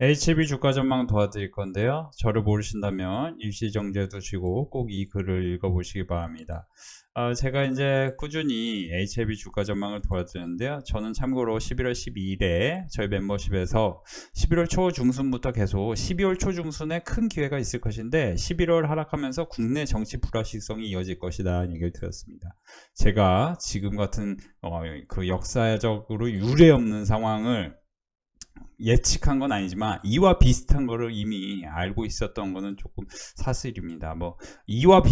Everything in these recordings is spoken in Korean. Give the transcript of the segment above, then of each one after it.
HB 주가 전망 도와드릴 건데요. 저를 모르신다면 일시정지해 두시고 꼭 이 글을 읽어보시기 바랍니다. 제가 이제 꾸준히 HB 주가 전망을 도와드리는데요. 저는 참고로 11월 12일에 저희 멤버십에서 11월 초 중순부터 계속 12월 초 중순에 큰 기회가 있을 것인데 11월 하락하면서 국내 정치 불확실성이 이어질 것이다 얘기를 드렸습니다. 제가 지금 같은 그 역사적으로 유례없는 상황을 예측한 건 아니지만 이와 비슷한 거를 이미 알고 있었던 거는 조금 사실입니다. 뭐 이와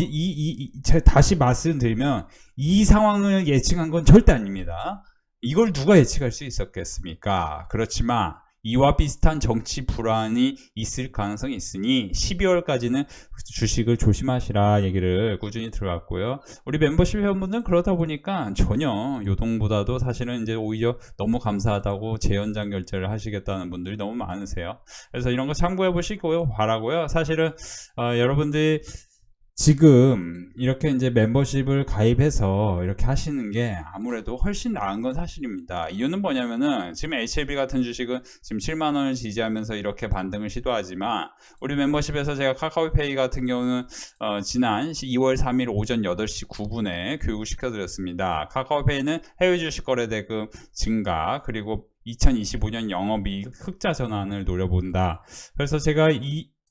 제가 다시 말씀드리면 이 상황을 예측한 건 절대 아닙니다. 이걸 누가 예측할 수 있었겠습니까? 그렇지만 이와 비슷한 정치 불안이 있을 가능성이 있으니 12월까지는 주식을 조심하시라 얘기를 꾸준히 들어왔고요. 우리 멤버십 회원분들은 그러다 보니까 전혀 요동보다도 사실은 이제 오히려 너무 감사하다고 재연장 결제를 하시겠다는 분들이 너무 많으세요. 그래서 이런 거 참고해 보시고요. 바라고요. 사실은 여러분들이 지금 이렇게 이제 멤버십을 가입해서 이렇게 하시는 게 아무래도 훨씬 나은 건 사실입니다. 이유는 뭐냐면은 지금 HLB 같은 주식은 지금 7만원을 지지하면서 이렇게 반등을 시도하지만 우리 멤버십에서 제가 카카오페이 같은 경우는 지난 2월 3일 오전 8시 9분에 교육을 시켜드렸습니다. 카카오페이는 해외 주식 거래 대금 증가 그리고 2025년 영업이익 흑자 전환을 노려본다. 그래서 제가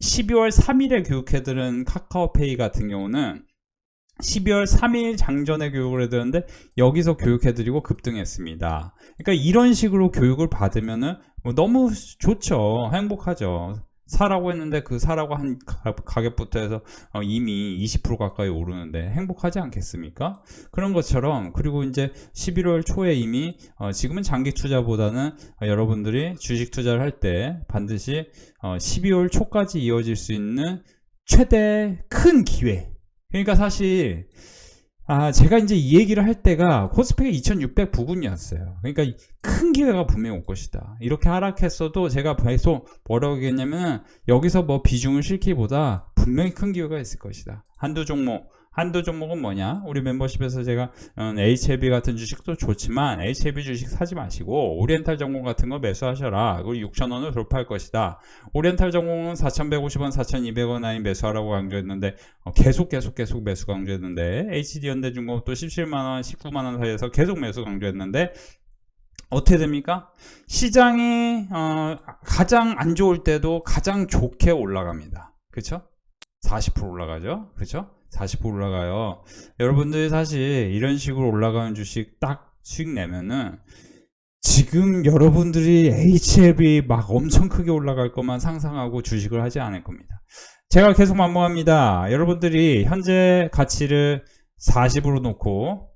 12월 3일에 교육해드린 카카오페이 같은 경우는 12월 3일 장전에 교육을 해드렸는데 여기서 교육해드리고 급등했습니다. 그러니까 이런 식으로 교육을 받으면은 너무 좋죠. 행복하죠. 사라고 했는데 그 사라고 한 가격부터 해서 이미 20% 가까이 오르는데 행복하지 않겠습니까? 그런 것처럼 그리고 이제 11월 초에 이미 지금은 장기 투자보다는 여러분들이 주식 투자를 할 때 반드시 12월 초까지 이어질 수 있는 최대 큰 기회. 그러니까 사실 제가 이제 이 얘기를 할 때가 코스피가 2600 부근이었어요. 그러니까 큰 기회가 분명히 올 것이다. 이렇게 하락했어도 제가 계속 뭐라고 얘기했냐면 여기서 뭐 비중을 실기보다 분명히 큰 기회가 있을 것이다. 한두 종목은 뭐냐? 우리 멤버십에서 제가 HLB 같은 주식도 좋지만 HLB 주식 사지 마시고 오리엔탈 전공 같은 거 매수하셔라. 그리고 6,000원을 돌파할 것이다. 오리엔탈 전공은 4,150원, 4,200원 라인 매수하라고 강조했는데 계속 매수 강조했는데 HD현대중공업도 17만원, 19만원 사이에서 계속 매수 강조했는데 어떻게 됩니까? 시장이 가장 안 좋을 때도 가장 좋게 올라갑니다. 그쵸? 40% 올라가죠? 그쵸? 40% 올라가요. 여러분들이 사실 이런 식으로 올라가는 주식 딱 수익 내면은 지금 여러분들이 HLB 막 엄청 크게 올라갈 것만 상상하고 주식을 하지 않을 겁니다. 제가 계속 반복합니다. 여러분들이 현재 가치를 40으로 놓고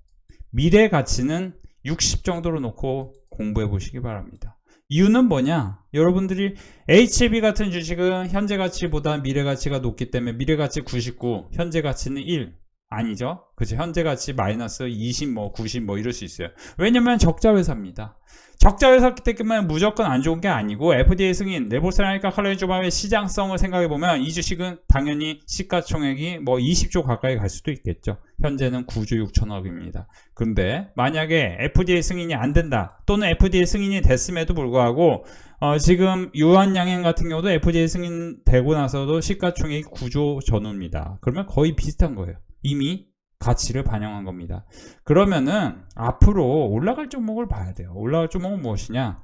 미래 가치는 60 정도로 놓고 공부해 보시기 바랍니다. 이유는 뭐냐? 여러분들이 HLB 같은 주식은 현재 가치보다 미래 가치가 높기 때문에 미래 가치 99, 현재 가치는 1. 아니죠? 그죠? 현재 가치 마이너스 20, 90 이럴 수 있어요. 왜냐면 적자 회사입니다. 적자 회사기 때문에 무조건 안 좋은 게 아니고 FDA 승인, 네볼사라니까 칼로리조밥의 시장성을 생각해보면 이 주식은 당연히 시가총액이 20조 가까이 갈 수도 있겠죠. 현재는 9조 6천억입니다. 근데 만약에 FDA 승인이 안 된다 또는 FDA 승인이 됐음에도 불구하고 지금 유한양행 같은 경우도 FDA 승인 되고 나서도 시가총액이 9조 전후입니다. 그러면 거의 비슷한 거예요. 이미 가치를 반영한 겁니다. 그러면은 앞으로 올라갈 종목을 봐야 돼요. 올라갈 종목은 무엇이냐?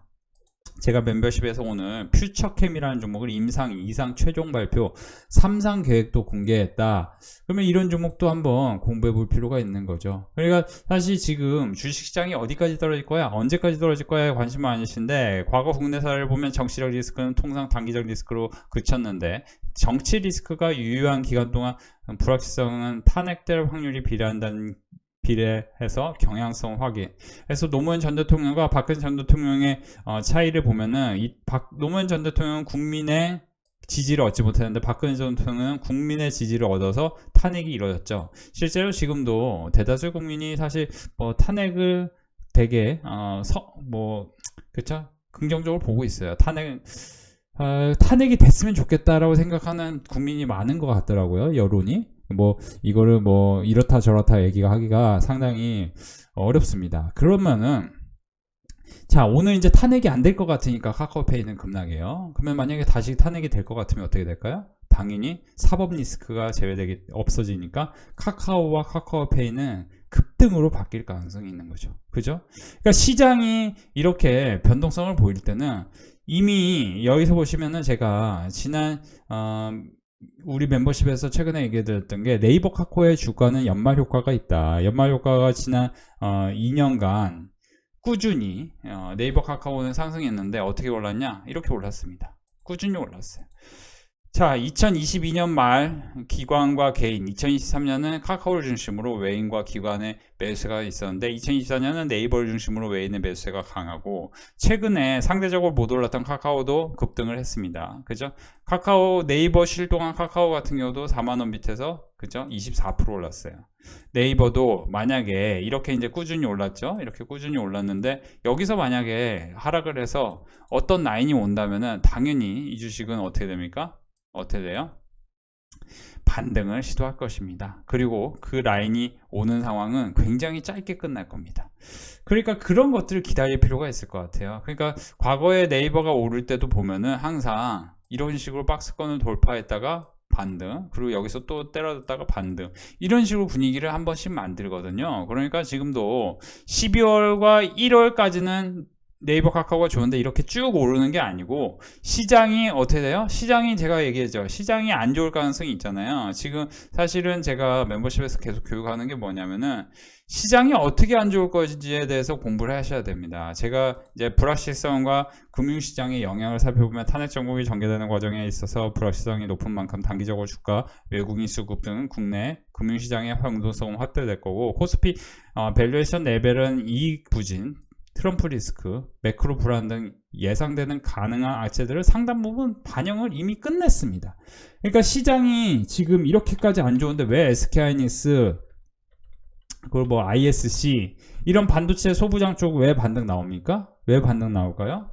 제가 멤버십에서 오늘 퓨처캠이라는 종목을 임상, 2상 최종 발표, 3상 계획도 공개했다. 그러면 이런 종목도 한번 공부해 볼 필요가 있는 거죠. 그러니까 사실 지금 주식시장이 어디까지 떨어질 거야? 언제까지 떨어질 거야? 관심 많으신데 과거 국내사를 보면 정치적 리스크는 통상 단기적 리스크로 그쳤는데 정치 리스크가 유효한 기간 동안 불확실성은 탄핵될 확률이 비례해서 경향성 확인. 그래서 노무현 전 대통령과 박근혜 전 대통령의 차이를 보면은 노무현 전 대통령은 국민의 지지를 얻지 못했는데 박근혜 전 대통령은 국민의 지지를 얻어서 탄핵이 이루어졌죠. 실제로 지금도 대다수 국민이 사실 탄핵을 되게 그쵸? 긍정적으로 보고 있어요. 탄핵이 됐으면 좋겠다라고 생각하는 국민이 많은 것 같더라고요. 여론이. 이거를 이렇다 저렇다 얘기가 하기가 상당히 어렵습니다. 그러면은 자, 오늘 이제 탄핵이 안 될 것 같으니까 카카오페이는 급락해요. 그러면 만약에 다시 탄핵이 될 것 같으면 어떻게 될까요? 당연히 사법 리스크가 없어지니까 카카오와 카카오페이는 급등으로 바뀔 가능성이 있는 거죠. 그죠? 그러니까 시장이 이렇게 변동성을 보일 때는 이미 여기서 보시면은 제가 지난 우리 멤버십에서 최근에 얘기해드렸던 게 네이버 카카오의 주가는 연말 효과가 있다. 연말 효과가 지난 2년간 꾸준히 네이버 카카오는 상승했는데 어떻게 올랐냐? 이렇게 올랐습니다. 꾸준히 올랐어요. 자, 2022년 말 기관과 개인, 2023년은 카카오를 중심으로 외인과 기관의 매수세가 있었는데 2024년은 네이버를 중심으로 외인의 매수세가 강하고 최근에 상대적으로 못 올랐던 카카오도 급등을 했습니다. 그죠? 카카오 네이버 실동한 카카오 같은 경우도 4만원 밑에서 그죠? 24% 올랐어요. 네이버도 만약에 이렇게 이제 꾸준히 올랐죠? 이렇게 꾸준히 올랐는데 여기서 만약에 하락을 해서 어떤 라인이 온다면은 당연히 이 주식은 어떻게 됩니까? 어떻게 돼요? 반등을 시도할 것입니다. 그리고 그 라인이 오는 상황은 굉장히 짧게 끝날 겁니다. 그러니까 그런 것들을 기다릴 필요가 있을 것 같아요. 그러니까 과거에 네이버가 오를 때도 보면은 항상 이런 식으로 박스권을 돌파했다가 반등, 그리고 여기서 또 때려졌다가 반등, 이런 식으로 분위기를 한 번씩 만들거든요. 그러니까 지금도 12월과 1월까지는 네이버 카카오가 좋은데 이렇게 쭉 오르는 게 아니고 시장이 어떻게 돼요? 시장이 제가 얘기했죠. 시장이 안 좋을 가능성이 있잖아요. 지금 사실은 제가 멤버십에서 계속 교육하는 게 뭐냐면은 시장이 어떻게 안 좋을 것인지에 대해서 공부를 하셔야 됩니다. 제가 이제 불확실성과 금융시장의 영향을 살펴보면 탄핵 정국이 전개되는 과정에 있어서 불확실성이 높은 만큼 단기적으로 주가, 외국인 수급 등 국내 금융시장의 활동성은 확대될 거고 코스피 밸류에이션 레벨은 이익 부진, 트럼프 리스크, 매크로 불안 등 예상되는 가능한 악재들을 상당 부분 반영을 이미 끝냈습니다. 그러니까 시장이 지금 이렇게까지 안 좋은데 왜 SK하이닉스, 그리고 뭐 ISC 이런 반도체 소부장 쪽 왜 반등 나옵니까? 왜 반등 나올까요?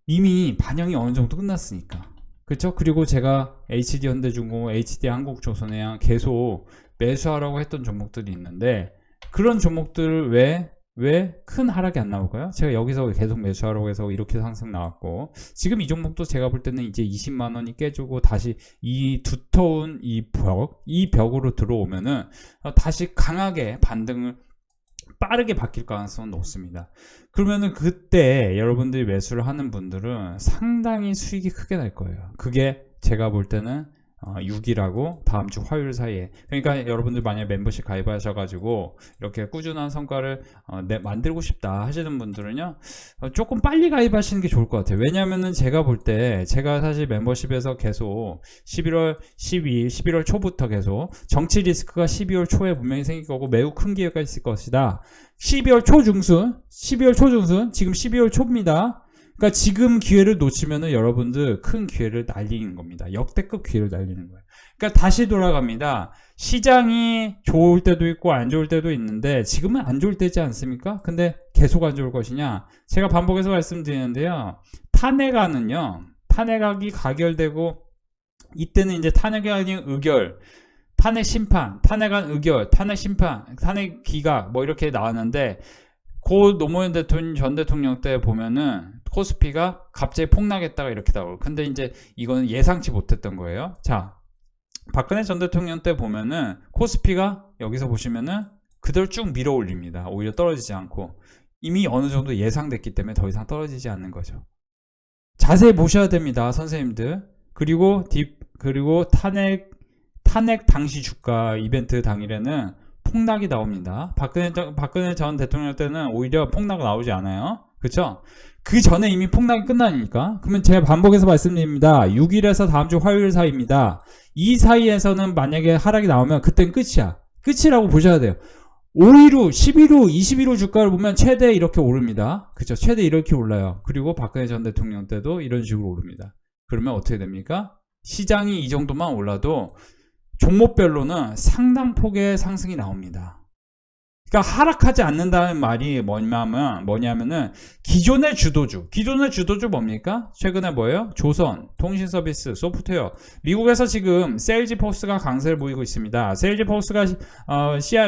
이미 반영이 어느 정도 끝났으니까. 그렇죠? 그리고 제가 HD 현대중공업, HD 한국조선해양 계속 매수하라고 했던 종목들이 있는데 그런 종목들을 왜 큰 하락이 안 나올까요? 제가 여기서 계속 매수하라고 해서 이렇게 상승 나왔고 지금 이 종목도 제가 볼 때는 이제 20만원이 깨지고 다시 이 두터운 이 벽으로 들어오면은 다시 강하게 반등을 빠르게 바뀔 가능성은 높습니다. 그러면은 그때 여러분들이 매수를 하는 분들은 상당히 수익이 크게 날 거예요. 그게 제가 볼 때는 6일하고 다음 주 화요일 사이에, 그러니까 여러분들 만약에 멤버십 가입하셔가지고 이렇게 꾸준한 성과를 만들고 싶다 하시는 분들은요 조금 빨리 가입하시는 게 좋을 것 같아요. 왜냐면은 제가 볼 때 제가 사실 멤버십에서 계속 11월 12일 11월 초부터 계속 정치 리스크가 12월 초에 분명히 생길 거고 매우 큰 기회가 있을 것이다. 12월 초중순 지금 12월 초입니다. 그러니까 지금 기회를 놓치면은 여러분들 큰 기회를 날리는 겁니다. 역대급 기회를 날리는 거예요. 그러니까 다시 돌아갑니다. 시장이 좋을 때도 있고 안 좋을 때도 있는데 지금은 안 좋을 때지 않습니까? 근데 계속 안 좋을 것이냐? 제가 반복해서 말씀드리는데요. 탄핵안이 가결되고 이때는 이제 탄핵이 아닌 의결, 탄핵 심판, 탄핵안 의결, 탄핵 심판, 탄핵 기각 뭐 이렇게 나왔는데 고 노무현 전 대통령 때 보면은 코스피가 갑자기 폭락했다가 이렇게 나오고 근데 이제 이거는 예상치 못했던 거예요. 자, 박근혜 전 대통령 때 보면은 코스피가 여기서 보시면은 그대로 쭉 밀어 올립니다. 오히려 떨어지지 않고 이미 어느 정도 예상됐기 때문에 더 이상 떨어지지 않는 거죠. 자세히 보셔야 됩니다, 선생님들. 그리고 탄핵 당시 주가 이벤트 당일에는 폭락이 나옵니다. 박근혜 전 대통령 때는 오히려 폭락 나오지 않아요. 그쵸? 그 전에 이미 폭락이 끝나니까. 그러면 제가 반복해서 말씀드립니다. 6일에서 다음 주 화요일 사이입니다. 이 사이에서는 만약에 하락이 나오면 그땐 끝이야. 끝이라고 보셔야 돼요. 5일 후, 10일 후, 20일 후 주가를 보면 최대 이렇게 오릅니다. 그쵸? 최대 이렇게 올라요. 그리고 박근혜 전 대통령 때도 이런 식으로 오릅니다. 그러면 어떻게 됩니까? 시장이 이 정도만 올라도 종목별로는 상당 폭의 상승이 나옵니다. 그러니까 하락하지 않는다는 말이 뭐냐면은 기존의 주도주 뭡니까? 최근에 뭐예요? 조선, 통신서비스, 소프트웨어. 미국에서 지금 세일즈포스가 강세를 보이고 있습니다. 세일즈포스가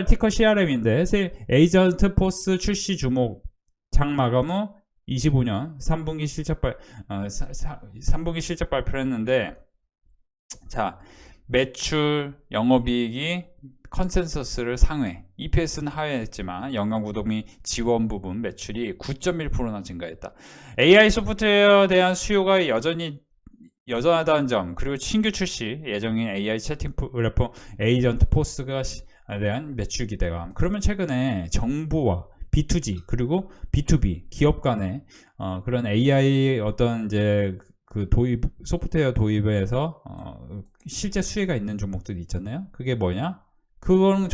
티커 CRM인데 에이전트 포스 출시 주목 장 마감 후 25년 3분기 실적 3분기 실적 발표를 했는데, 자, 매출, 영업이익이 컨센서스를 상회, EPS는 하회했지만 연간구독 및 지원 부분 매출이 9.1%나 증가했다. AI 소프트웨어에 대한 수요가 여전하다는 점, 그리고 신규 출시 예정인 AI 채팅 플랫폼 에이전트 포스가 대한 매출 기대감. 그러면 최근에 정부와 B2G 그리고 B2B 기업 간의 그런 AI 어떤 이제 그 도입 소프트웨어 도입에서 실제 수혜가 있는 종목들이 있잖아요. 그게 뭐냐? 그런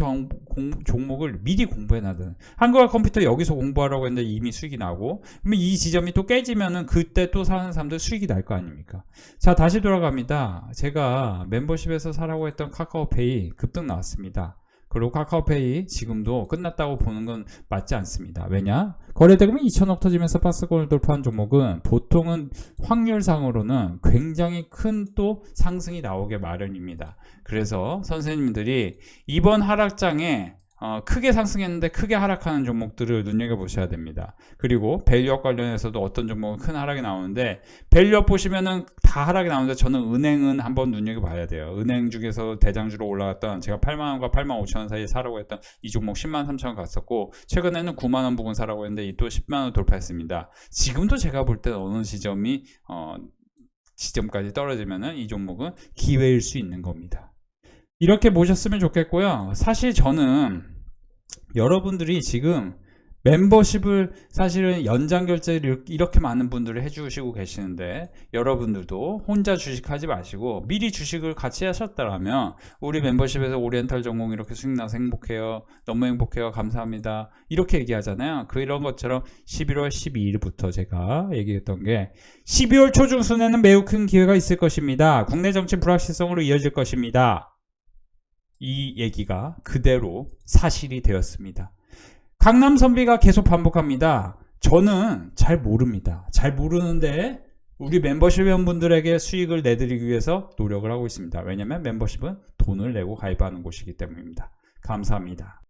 종목을 미리 공부해놔든. 한국어 컴퓨터 여기서 공부하라고 했는데 이미 수익이 나고, 그러면 이 지점이 또 깨지면은 그때 또 사는 사람들 수익이 날 거 아닙니까? 자, 다시 돌아갑니다. 제가 멤버십에서 사라고 했던 카카오페이 급등 나왔습니다. 그리고 카카오페이 지금도 끝났다고 보는 건 맞지 않습니다. 왜냐? 거래대금이 2천억 터지면서 박스권을 돌파한 종목은 보통은 확률상으로는 굉장히 큰 또 상승이 나오게 마련입니다. 그래서 선생님들이 이번 하락장에 크게 상승했는데 크게 하락하는 종목들을 눈여겨보셔야 됩니다. 그리고 밸류업 관련해서도 어떤 종목은 큰 하락이 나오는데, 밸류업 보시면은 다 하락이 나오는데 저는 은행은 한번 눈여겨봐야 돼요. 은행 중에서 대장주로 올라갔던, 제가 8만원과 8만 5천원 사이에 사라고 했던 이 종목 10만 3천원 갔었고, 최근에는 9만원 부근 사라고 했는데 이 또 10만원 돌파했습니다. 지금도 제가 볼 때 어느 지점까지 떨어지면은 이 종목은 기회일 수 있는 겁니다. 이렇게 보셨으면 좋겠고요. 사실 저는 여러분들이 지금 멤버십을 사실은 연장 결제를 이렇게 많은 분들을 해주시고 계시는데, 여러분들도 혼자 주식하지 마시고 미리 주식을 같이 하셨다면 우리 멤버십에서 오리엔탈 전공 이렇게 수익 나서 행복해요, 너무 행복해요, 감사합니다 이렇게 얘기하잖아요. 그런 것처럼 11월 12일부터 제가 얘기했던 게 12월 초중순에는 매우 큰 기회가 있을 것입니다. 국내 정치 불확실성으로 이어질 것입니다. 이 얘기가 그대로 사실이 되었습니다. 강남 선비가 계속 반복합니다. 저는 잘 모릅니다. 잘 모르는데 우리 멤버십 회원분들에게 수익을 내드리기 위해서 노력을 하고 있습니다. 왜냐하면 멤버십은 돈을 내고 가입하는 곳이기 때문입니다. 감사합니다.